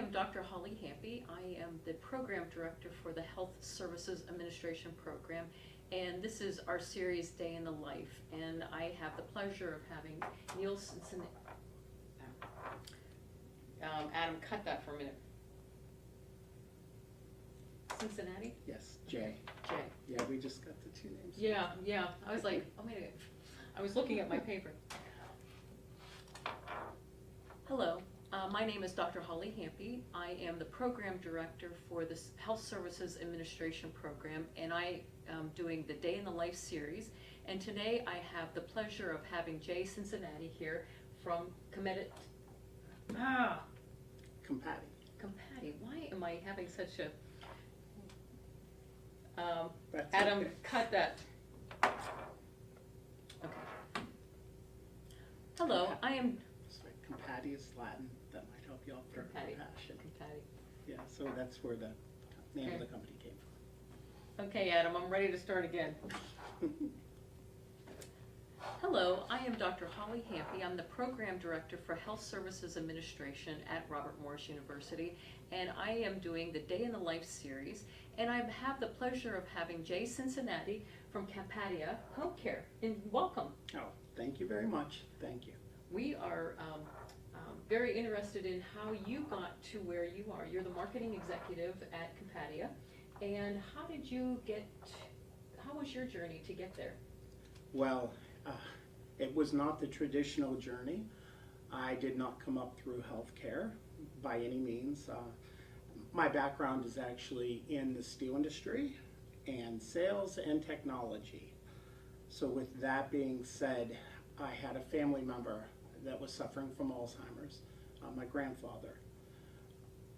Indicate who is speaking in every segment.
Speaker 1: am Dr. Holly Hampy. I am the Program Director for the Health Services Administration Program, and this is our series, Day in the Life. And I have the pleasure of having Neil Cincinnati. Adam, cut that for a minute. Cincinnati?
Speaker 2: Yes, Jay.
Speaker 1: Jay.
Speaker 2: Yeah, we just got the two names.
Speaker 1: Yeah. I was like, oh, wait. I was looking at my paper. Hello. My name is Dr. Holly Hampy. I am the Program Director for the Health Services Administration Program, and I am doing the Day in the Life series. And today I have the pleasure of having Jay Cincinnati here from Compati. Why am I having such a... Adam,
Speaker 2: okay.
Speaker 1: cut that. Okay. Hello, I am...
Speaker 2: Sorry, Compati is Latin. That might help you out for compassion.
Speaker 1: Compati.
Speaker 2: Yeah, so that's where the name
Speaker 1: Okay.
Speaker 2: of the company came from.
Speaker 1: Okay, Adam, I'm ready to start again. Hello, I am Dr. Holly Hampy. I'm the Program Director for Health Services Administration at Robert Morris University, and I am doing the Day in the Life series, and I have the pleasure of having Jay Cincinnati from Compati Home Healthcare. And welcome.
Speaker 2: Oh, thank you very much. Thank you.
Speaker 1: We are very interested in how you got to where you are. You're the marketing executive at Compati, and how was your journey to get there?
Speaker 2: Well, it was not the traditional journey. I did not come up through healthcare by any means. My background is actually in the steel industry and sales and technology. So with that being said, I had a family member that was suffering from Alzheimer's, my grandfather.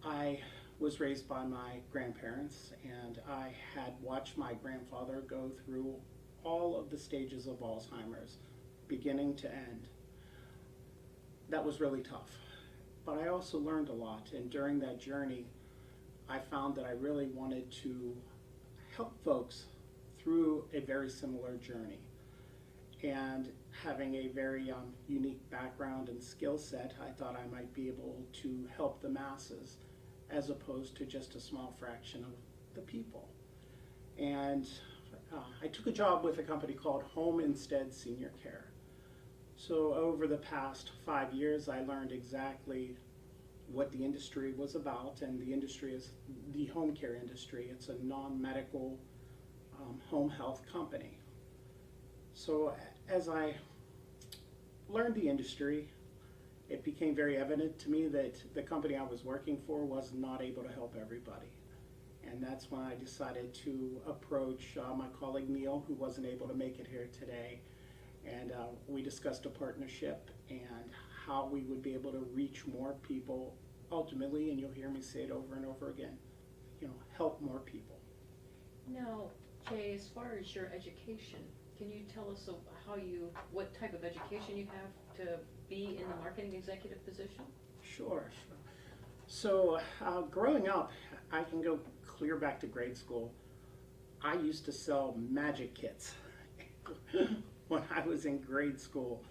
Speaker 2: I was raised by my grandparents, and I had watched my grandfather go through all of the stages of Alzheimer's, beginning to end. That was really tough. But I also learned a lot, and during that journey, I found that I really wanted to help folks through a very similar journey. And having a very unique background and skill set, I thought I might be able to help the masses as opposed to just a small fraction of the people. And I took a job with a company called Home Instead Senior Care. So over the past 5 years, I learned exactly what the industry was about, and the industry is the home care industry. It's a non-medical home health company. So as I learned the industry, it became very evident to me that the company I was working for was not able to help everybody. And that's when I decided to approach my colleague Neil, who wasn't able to make it here today. And we discussed a partnership and how we would be able to reach more people ultimately, and you'll hear me say it over and over again, help more people.
Speaker 1: Now, Jay, as far as your education, can you tell us what type of education you have to be in the marketing executive position?
Speaker 2: Sure. So growing up, I can go clear back to grade school. I used to sell magic kits when I was in grade school,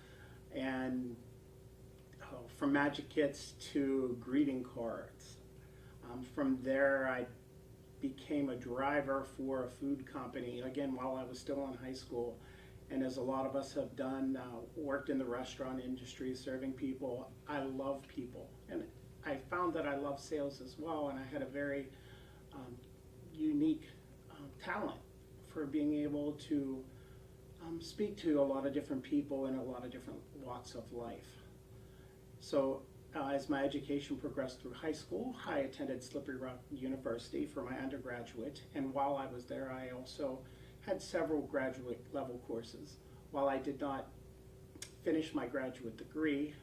Speaker 2: and from magic kits to greeting cards. From there, I became a driver for a food company, again, while I was still in high school. And as a lot of us have done, worked in the restaurant industry, serving people. I love people. And I found that I love sales as well, and I had a very unique talent for being able to speak to a lot of different people in a lot of different walks of life. So as my education progressed through high school, I attended Slippery Rock University for my undergraduate, and while I was there, I also had several graduate level courses. While I did not finish my graduate degree,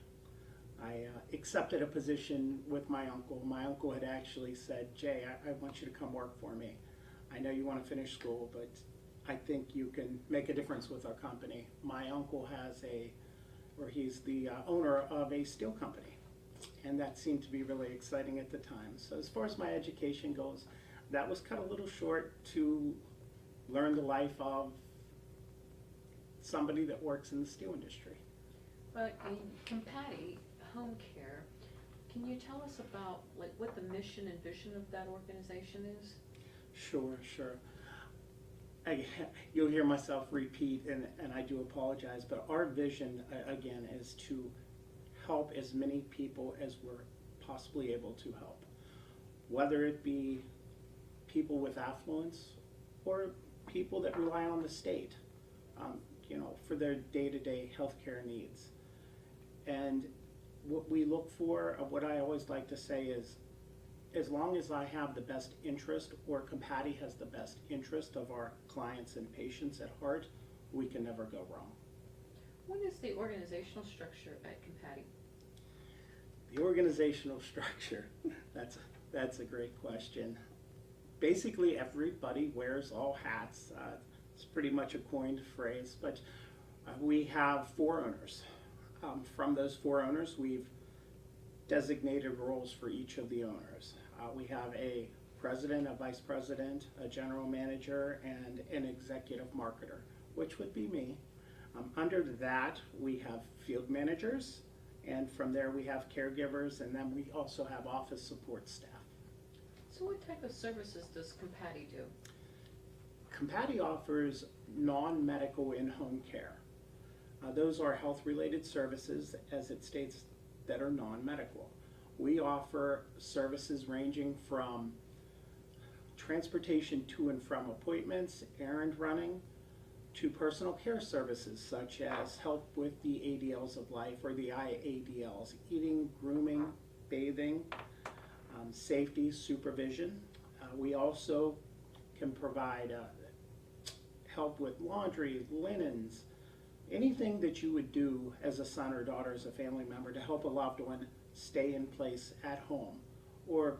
Speaker 2: I accepted a position with my uncle. My uncle had actually said, Jay, I want you to come work for me. I know you want to finish school, but I think you can make a difference with our company. My uncle he's the owner of a steel company, and that seemed to be really exciting at the time. So as far as my education goes, that was cut a little short to learn the life of somebody that works in the steel industry.
Speaker 1: But in Compati Home Care, Can you tell us about like what the mission and vision of that organization is?
Speaker 2: Sure. I, you'll hear myself repeat, and I do apologize, but our vision, again, is to help as many people as we're possibly able to help, whether it be people with affluence or people that rely on the state, for their day-to-day healthcare needs. And what we look for, what I always like to say is, as long as I have the best interest, or Compati has the best interest of our clients and patients at heart, we can never go wrong.
Speaker 1: What is the organizational structure at Compati?
Speaker 2: The organizational structure, that's a great question. Basically, everybody wears all hats. It's pretty much a coined phrase, but we have 4 owners. From those 4 owners, we've designated roles for each of the owners. We have a president, a vice president, a general manager, and an executive marketer, which would be me. Under that, we have field managers, and from there we have caregivers, and then we also have office support staff.
Speaker 1: So what type of services does Compati do?
Speaker 2: Compati offers non-medical in-home care. Those are health-related services, as it states, that are non-medical. We offer services ranging from transportation to and from appointments, errand running, to personal care services such as help with the ADLs of life or the IADLs, eating, grooming, bathing, safety, supervision. We also can provide help with laundry, linens, anything that you would do as a son or daughter, as a family member, to help a loved one stay in place at home. Or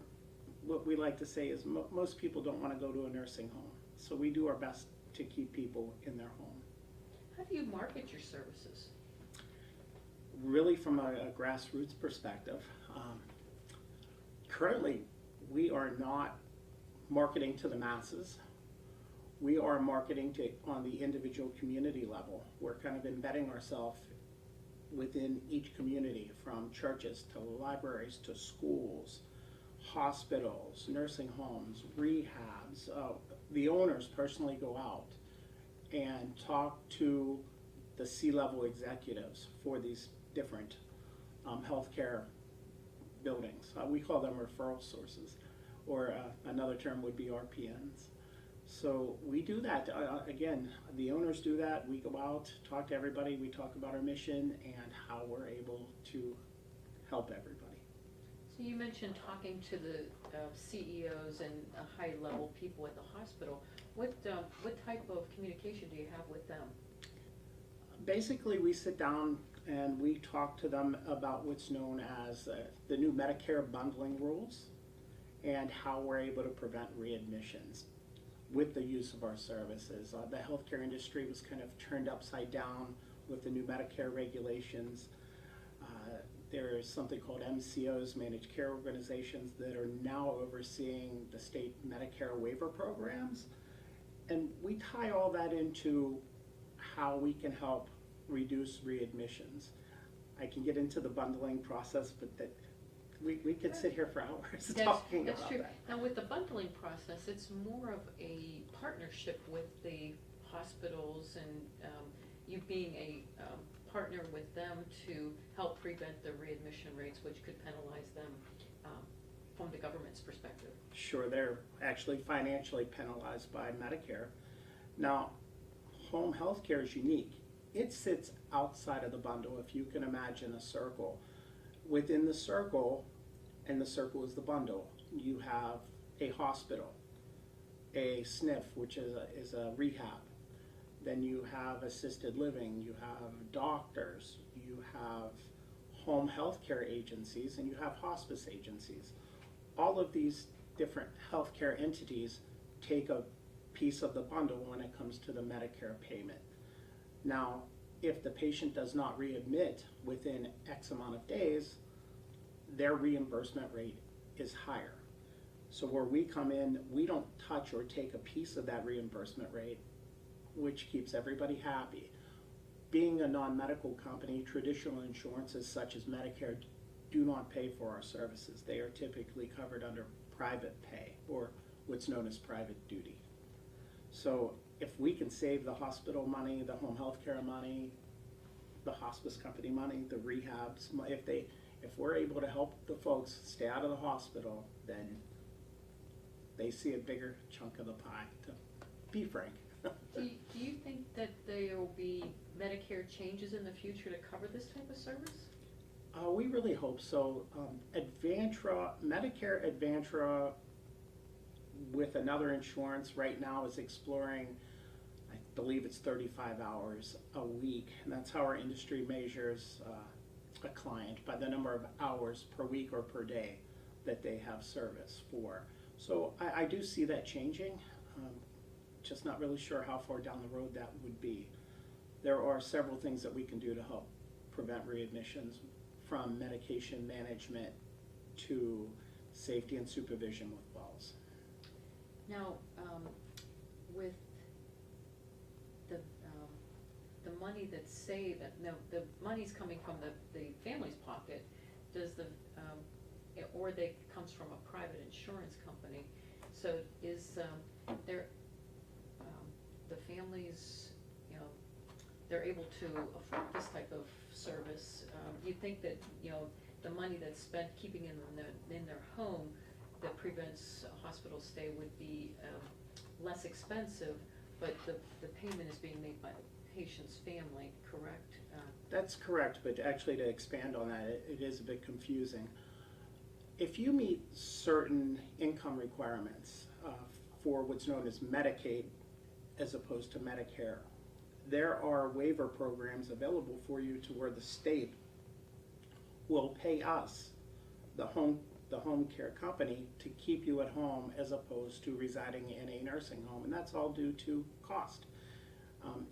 Speaker 2: what we like to say is most people don't want to go to a nursing home, so we do our best to keep people in their home.
Speaker 1: How do you market your services?
Speaker 2: Really from a grassroots perspective. Currently, we are not marketing to the masses. We are marketing on the individual community level. We're kind of embedding ourselves within each community, from churches to libraries to schools, hospitals, nursing homes, rehabs. The owners personally go out and talk to the C-level executives for these different healthcare buildings. We call them referral sources, or another term would be RPNs. So we do that. Again, the owners do that. We go out, talk to everybody. We talk about our mission and how we're able to help everybody.
Speaker 1: So you mentioned talking to the CEOs and high-level people at the hospital. What type of communication do you have with them?
Speaker 2: Basically, we sit down and we talk to them about what's known as the new Medicare bundling rules and how we're able to prevent readmissions with the use of our services. The healthcare industry was kind of turned upside down with the new Medicare regulations. There is something called MCOs, managed care organizations, that are now overseeing the state Medicare waiver programs. And we tie all that into how we can help reduce readmissions. I can get into the bundling process, but we could sit here for hours talking
Speaker 1: that's
Speaker 2: about
Speaker 1: true.
Speaker 2: that.
Speaker 1: Now with the bundling process, it's more of a partnership with the hospitals and you being a partner with them to help prevent the readmission rates, which could penalize them from the government's perspective.
Speaker 2: Sure, they're actually financially penalized by Medicare. Now, home health care is unique. It sits outside of the bundle. If you can imagine a circle. Within the circle, and the circle is the bundle, you have a hospital, a SNF, which is a rehab. Then you have assisted living, you have doctors, you have home health care agencies, and you have hospice agencies. All of these different healthcare entities take a piece of the bundle when it comes to the Medicare payment. Now, if the patient does not readmit within X amount of days, their reimbursement rate is higher. So where we come in, we don't touch or take a piece of that reimbursement rate, which keeps everybody happy. Being a non-medical company, traditional insurances such as Medicare do not pay for our services. They are typically covered under private pay, or what's known as private duty. So if we can save the hospital money, the home health care money, the hospice company money, the rehabs, if we're able to help the folks stay out of the hospital, then they see a bigger chunk of the pie, to be frank.
Speaker 1: Do you think that there will be Medicare changes in the future to cover this type of service?
Speaker 2: We really hope so. Medicare Advantra with another insurance right now is exploring, I believe it's 35 hours a week, and that's how our industry measures a client, by the number of hours per week or per day that they have service for. So I do see that changing, just not really sure how far down the road that would be. There are several things that we can do to help prevent readmissions, from medication management to safety and supervision with wells.
Speaker 1: Now, with the money that's saved, no, the money's coming from the family's pocket, does or they comes from a private insurance company. So is there, the families, they're able to afford this type of service? You think that, the money that's spent keeping in their home that prevents a hospital stay would be less expensive, but the payment is being made by the patient's family, correct?
Speaker 2: That's correct, but actually to expand on that, it is a bit confusing. If you meet certain income requirements for what's known as Medicaid as opposed to Medicare, there are waiver programs available for you to where the state will pay us, the home care company, to keep you at home as opposed to residing in a nursing home, and that's all due to cost.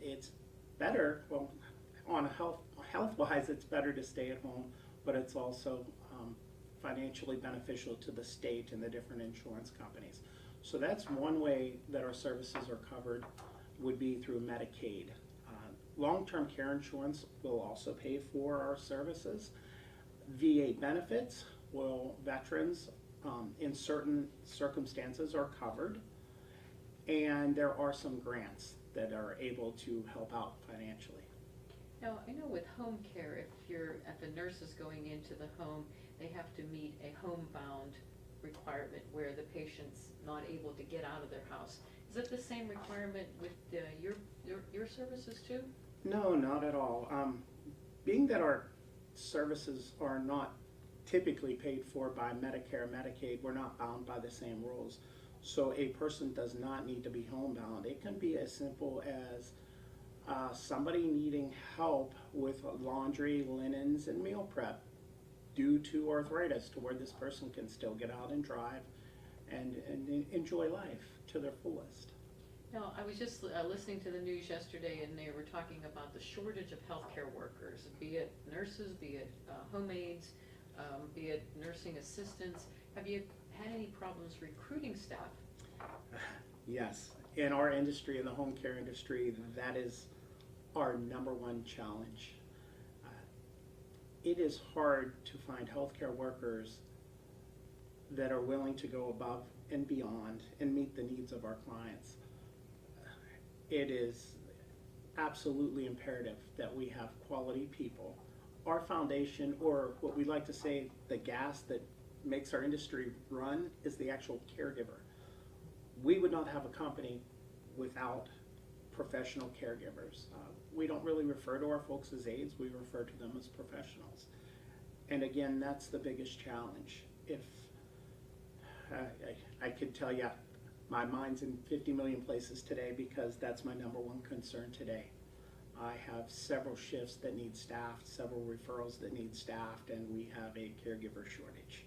Speaker 2: It's better, well, on a health-wise, it's better to stay at home, but it's also financially beneficial to the state and the different insurance companies. So that's one way that our services are covered, would be through Medicaid. Long-term care insurance will also pay for our services. VA benefits, veterans in certain circumstances are covered, and there are some grants that are able to help out financially.
Speaker 1: Now, I know with home care, if the nurse is going into the home, they have to meet a homebound requirement where the patient's not able to get out of their house. Is it the same requirement with your services too?
Speaker 2: No, not at all. Being that our services are not typically paid for by Medicare, Medicaid, we're not bound by the same rules. So a person does not need to be homebound. It can be as simple as somebody needing help with laundry, linens, and meal prep due to arthritis, to where this person can still get out and drive and enjoy life to their fullest.
Speaker 1: Now, I was just listening to the news yesterday, and they were talking about the shortage of healthcare workers, be it nurses, be it home aides, be it nursing assistants. Have you had any problems recruiting staff?
Speaker 2: Yes. In our industry, in the home care industry, that is our #1 challenge. It is hard to find healthcare workers that are willing to go above and beyond and meet the needs of our clients. It is absolutely imperative that we have quality people. Our foundation, or what we like to say, the gas that makes our industry run, is the actual caregiver. We would not have a company without professional caregivers. We don't really refer to our folks as aides, we refer to them as professionals. And again, that's the biggest challenge. If I could tell you, my mind's in 50 million places today, because that's my #1 concern today. I have several shifts that need staffed, several referrals that need staffed, and we have a caregiver shortage,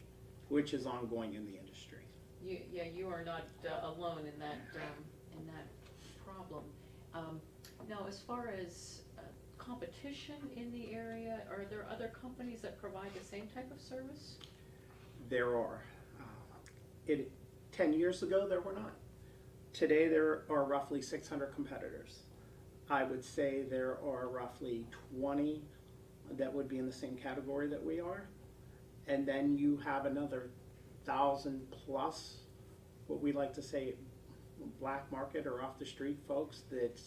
Speaker 2: which is ongoing in the industry.
Speaker 1: You are not alone in that problem. Now, as far as competition in the area, are there other companies that provide the same type of service?
Speaker 2: There are. 10 years ago, there were not. Today, there are roughly 600 competitors. I would say there are roughly 20 that would be in the same category that we are. And then you have another 1,000 plus, what we like to say, black market or off the street folks that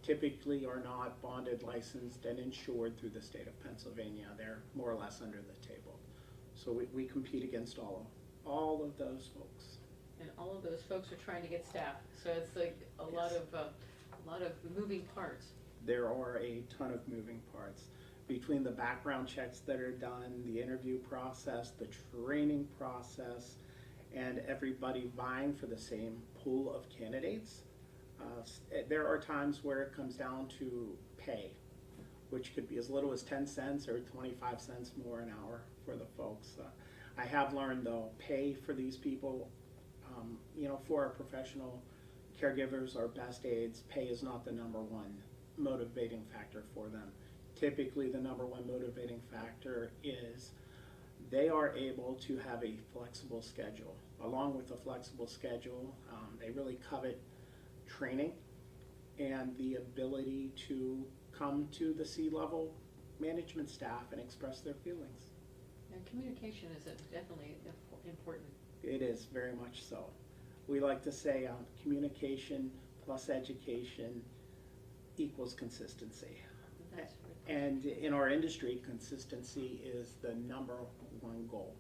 Speaker 2: typically are not bonded, licensed, and insured through the state of Pennsylvania. They're more or less under the table. So we compete against all of those folks.
Speaker 1: And all of those folks are trying to get staff, so it's like a lot of moving parts.
Speaker 2: There are a ton of moving parts between the background checks that are done, the interview process, the training process, and everybody vying for the same pool of candidates. There are times where it comes down to pay, which could be as little as 10 cents or 25 cents more an hour for the folks. I have learned though, pay for these people, for our professional caregivers, our best aides, pay is not the number one motivating factor for them. Typically the number one motivating factor is they are able to have a flexible schedule. Along with a flexible schedule, they really covet training and the ability to come to the C-level management staff and express their feelings.
Speaker 1: And communication is definitely important.
Speaker 2: It is very much so. We like to say communication plus education equals consistency.
Speaker 1: That's
Speaker 2: And in our industry, consistency is the number one goal.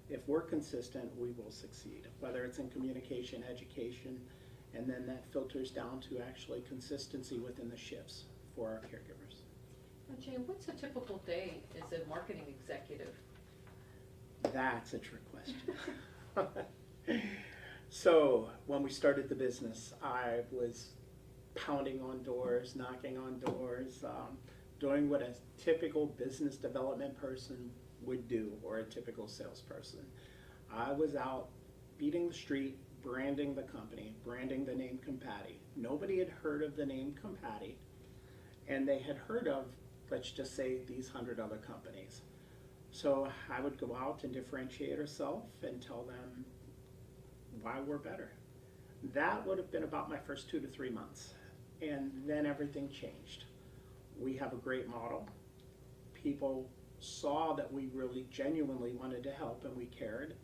Speaker 2: If we're consistent, we will succeed, whether it's in communication, education, and then that filters down to actually consistency within the shifts for our caregivers.
Speaker 1: Now, Jane, what's a typical day as a marketing executive?
Speaker 2: That's a trick question. So when we started the business, I was pounding on doors, knocking on doors, doing what a typical business development person would do, or a typical salesperson. I was out beating the street, branding the company, branding the name Compati. Nobody had heard of the name Compati, and they had heard of, let's just say, these 100 other companies. So I would go out and differentiate ourselves and tell them why we're better. That would have been about my first 2 to 3 months, and then everything changed. We have a great model. People saw that we really genuinely wanted to help and we cared.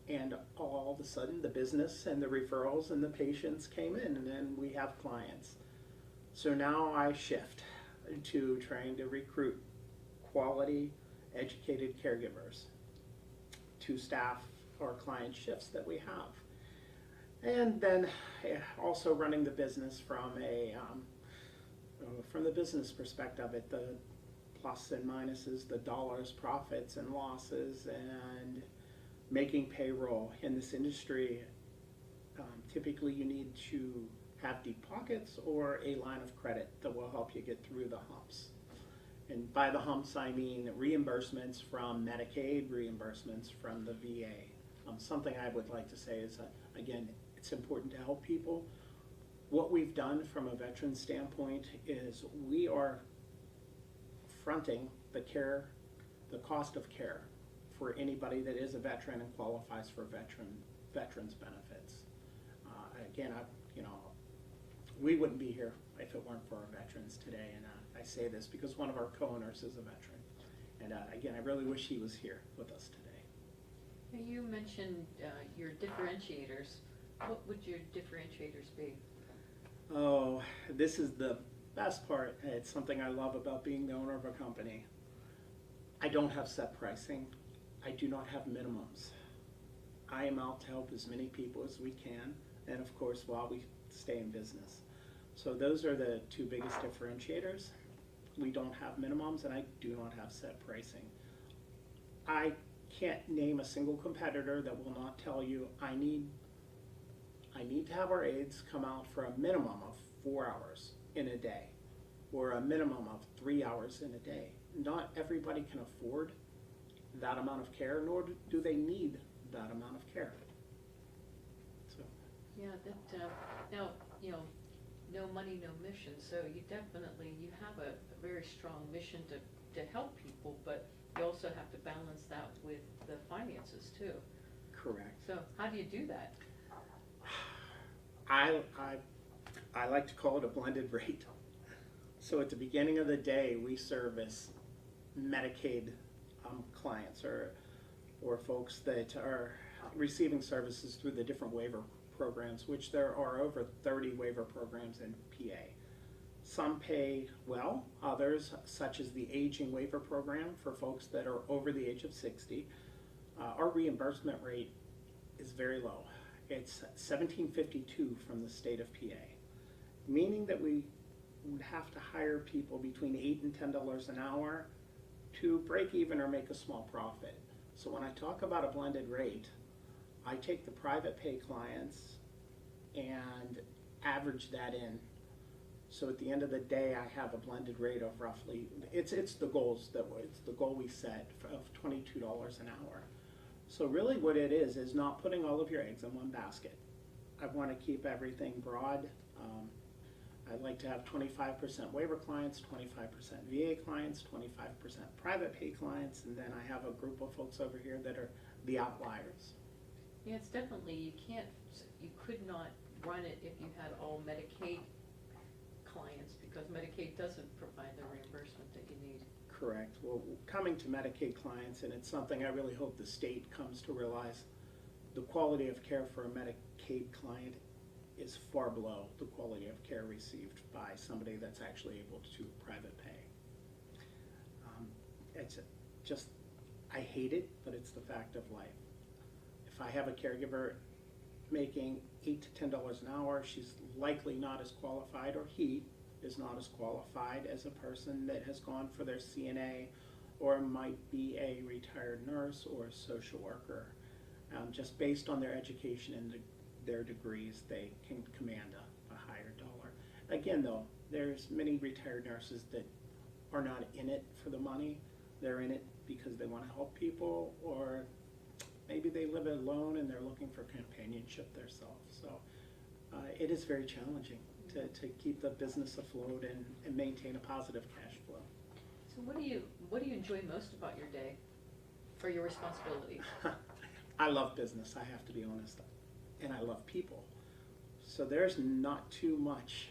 Speaker 2: And all of a sudden the business and the referrals and the patients came in, and then we have clients. So now I shift to trying to recruit quality, educated caregivers to staff our client shifts that we have. And then also running the business from the business perspective, at the plus and minuses, the dollars, profits and losses, and making payroll in this industry. Typically you need to have deep pockets or a line of credit that will help you get through the humps. And by the humps, I mean reimbursements from Medicaid, reimbursements from the VA. Something I would like to say is, again, it's important to help people. What we've done from a veteran standpoint is we are fronting the cost of care for anybody that is a veteran and qualifies for veterans benefits. Again, we wouldn't be here if it weren't for our veterans today, and I say this because one of our co-owners is a veteran. And again, I really wish he was here with us today.
Speaker 1: You mentioned your differentiators. What would your differentiators be?
Speaker 2: Oh, this is the best part. It's something I love about being the owner of a company. I don't have set pricing. I do not have minimums. I am out to help as many people as we can, and of course while we stay in business. So those are the two biggest differentiators. We don't have minimums, and I do not have set pricing. I can't name a single competitor that will not tell you I need to have our aides come out for a minimum of 4 hours in a day, or a minimum of 3 hours in a day. Not everybody can afford that amount of care, nor do they need that amount of care. So.
Speaker 1: Yeah, now, no money, no mission, so you have a very strong mission to help people, but you also have to balance that with the finances too.
Speaker 2: Correct.
Speaker 1: So how do you do that?
Speaker 2: I like to call it a blended rate. So at the beginning of the day, we service Medicaid clients or folks that are receiving services through the different waiver programs, which there are over 30 waiver programs in PA. Some pay well, others, such as the aging waiver program for folks that are over the age of 60, our reimbursement rate is very low. It's $17.52 from the state of PA, meaning that we would have to hire people between $8 and $10 an hour to break even or make a small profit. So when I talk about a blended rate, I take the private pay clients and average that in. So at the end of the day, I have a blended rate of roughly, it's the goals it's the goal we set of $22 an hour. So really what it is not putting all of your eggs in one basket. I want to keep everything broad. I'd like to have 25% waiver clients, 25% VA clients, 25% private pay clients, and then I have a group of folks over here that are the outliers.
Speaker 1: Yeah, it's definitely, you could not run it if you had all Medicaid clients, because Medicaid doesn't provide the reimbursement that you need.
Speaker 2: Correct. Well, coming to Medicaid clients, and it's something I really hope the state comes to realize, the quality of care for a Medicaid client is far below the quality of care received by somebody that's actually able to private pay. It's just, I hate it, but it's the fact of life. If I have a caregiver making $8 to $10 an hour, she's likely not as qualified, or he is not as qualified as a person that has gone for their CNA or might be a retired nurse or a social worker. Just based on their education and their degrees, they can command a higher dollar. Again though, there's many retired nurses that are not in it for the money. They're in it because they want to help people, or maybe they live alone and they're looking for companionship themselves. So it is very challenging to keep the business afloat and maintain a positive cash flow.
Speaker 1: So what do you enjoy most about your day or your responsibilities?
Speaker 2: I love business, I have to be honest, and I love people. So there's not too much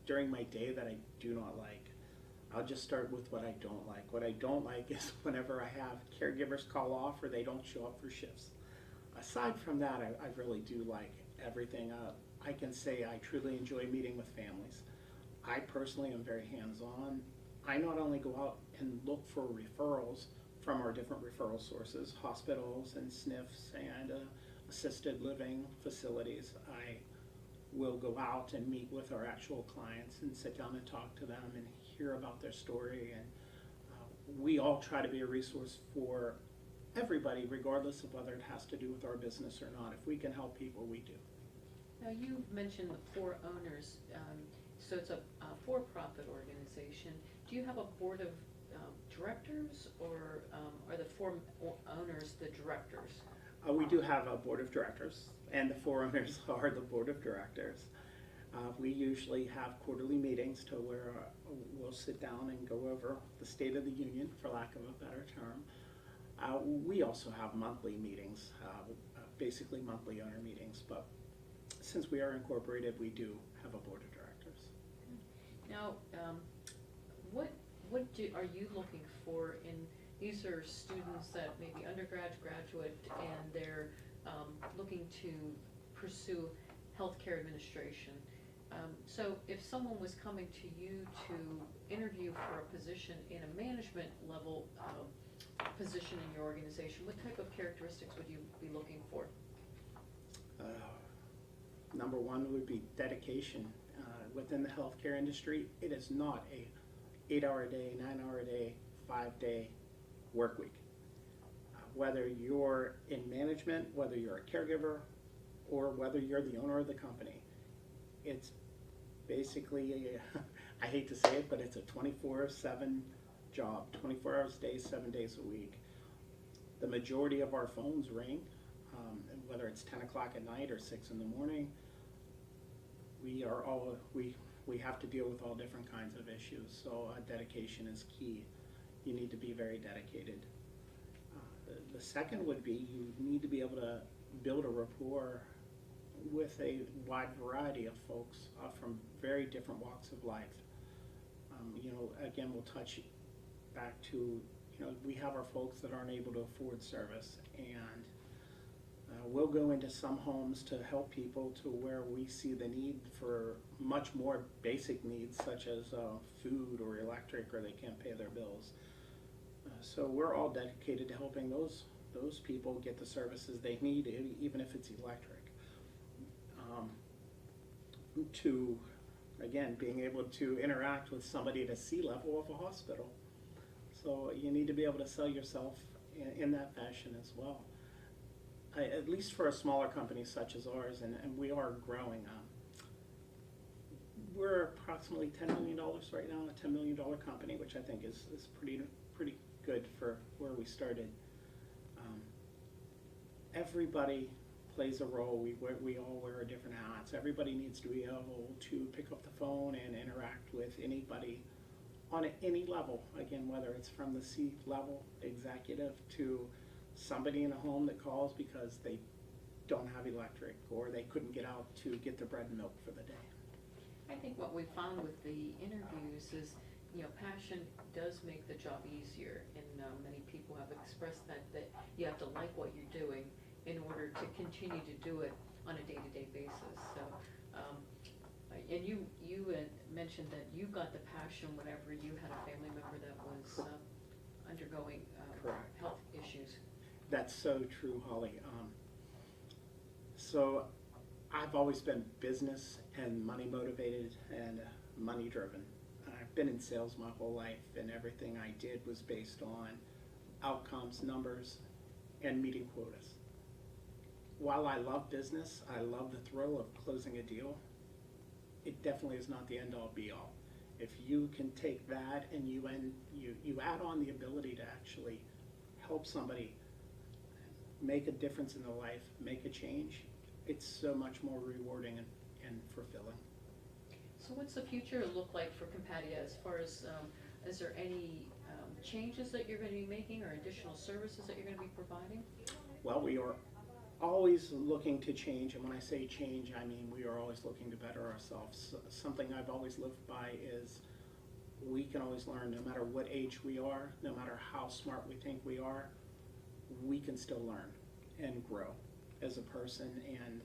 Speaker 2: during my day that I do not like. I'll just start with what I don't like. What I don't like is whenever I have caregivers call off or they don't show up for shifts. Aside from that, I really do like everything. I can say I truly enjoy meeting with families. I personally am very hands-on. I not only go out and look for referrals from our different referral sources, hospitals and SNFs and assisted living facilities. I will go out and meet with our actual clients and sit down and talk to them and hear about their story. And we all try to be a resource for everybody, regardless of whether it has to do with our business or not. If we can help people, we do.
Speaker 1: Now, you mentioned the 4 owners, so it's a for-profit organization. Do you have a board of directors, or are the 4 owners the directors?
Speaker 2: We do have a board of directors, and the 4 owners are the board of directors. We usually have quarterly meetings to where we'll sit down and go over the state of the union, for lack of a better term. We also have monthly meetings, basically monthly owner meetings, but since we are incorporated, we do have a board of directors.
Speaker 1: Now, what are you looking for in, these are students that may be undergrad, graduate, and they're looking to pursue healthcare administration. So if someone was coming to you to interview for a position in a management level position in your organization, what type of characteristics would you be looking for?
Speaker 2: Number one would be dedication. Within the healthcare industry, it is not a 8-hour a day, 9-hour a day, 5-day work week. Whether you're in management, whether you're a caregiver, or whether you're the owner of the company, it's basically, I hate to say it, but it's a 24/7 job, 24 hours a day, 7 days a week. The majority of our phones ring, whether it's 10 o'clock at night or 6 in the morning. We have to deal with all different kinds of issues, so dedication is key. You need to be very dedicated. The second would be you need to be able to build a rapport with a wide variety of folks from very different walks of life. Again, we'll touch back to you know, we have our folks that aren't able to afford service, and we'll go into some homes to help people to where we see the need for much more basic needs, such as food or electric, or they can't pay their bills. So we're all dedicated to helping those people get the services they need, even if it's electric. To, again, being able to interact with somebody at a C level of a hospital. So you need to be able to sell yourself in that fashion as well. At least for a smaller company such as ours, and we are growing. We're approximately $10 million right now, a $10 million company, which I think is pretty good for where we started. Everybody plays a role. We all wear different hats. Everybody needs to be able to pick up the phone and interact with anybody on any level. Again, whether it's from the C-level executive to somebody in a home that calls because they don't have electric or they couldn't get out to get their bread and milk for the day.
Speaker 1: I think what we found with the interviews is, you know, passion does make the job easier, and many people have expressed that you have to like what you're doing in order to continue to do it on a day-to-day basis. So, and you mentioned that you got the passion whenever you had a family member that was undergoing health issues.
Speaker 2: That's so true, Holly. So I've always been business and money motivated and money driven. I've been in sales my whole life, and everything I did was based on outcomes, numbers, and meeting quotas. While I love business, I love the thrill of closing a deal, it definitely is not the end-all be-all. If you can take that and you add on the ability to actually help somebody make a difference in their life, make a change, it's so much more rewarding and fulfilling.
Speaker 1: So what's the future look like for Compati as far as, is there any changes that you're going to be making or additional services that you're going to be providing?
Speaker 2: Well, we are always looking to change, and when I say change, I mean we are always looking to better ourselves. Something I've always lived by is we can always learn, no matter what age we are, no matter how smart we think we are, we can still learn and grow as a person. And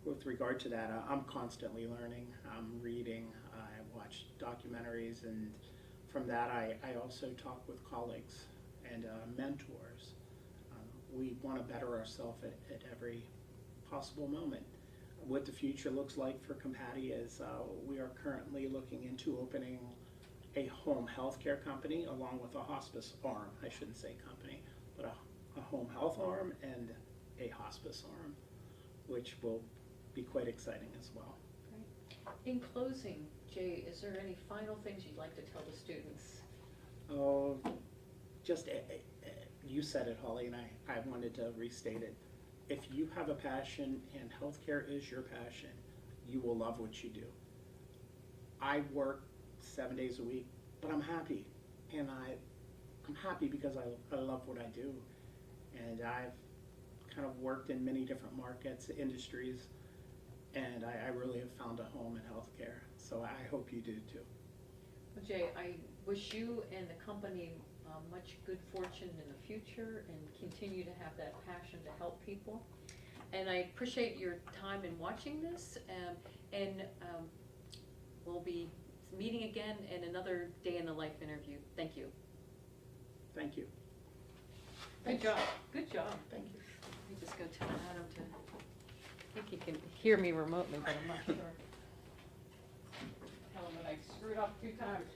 Speaker 2: with regard to that, I'm constantly learning. I'm reading, I watch documentaries, and from that I also talk with colleagues and mentors. We want to better ourselves at every possible moment. What the future looks like for Compati is we are currently looking into opening a home healthcare company along with a hospice arm. I shouldn't say company, but a home health arm and a hospice arm, which will be quite exciting as well.
Speaker 1: Great. In closing, Jay, is there any final things you'd like to tell the students?
Speaker 2: Oh, just you said it, Holly, and I wanted to restate it. If you have a passion and healthcare is your passion, you will love what you do. I work 7 days a week, but I'm happy, and I'm happy because I love what I do, and I've kind of worked in many different markets, industries, and I really have found a home in healthcare, so I hope you do too.
Speaker 1: Well, Jay, I wish you and the company much good fortune in the future and continue to have that passion to help people. And I appreciate your time in watching this, and we'll be meeting again in another Day in the Life interview. Thank you.
Speaker 2: Thank you.
Speaker 1: Good job. Good job.
Speaker 2: Thank you.
Speaker 1: Let me just go tell Adam to, I think he can hear me remotely, but I'm not sure. Tell him that I screwed up 2 times.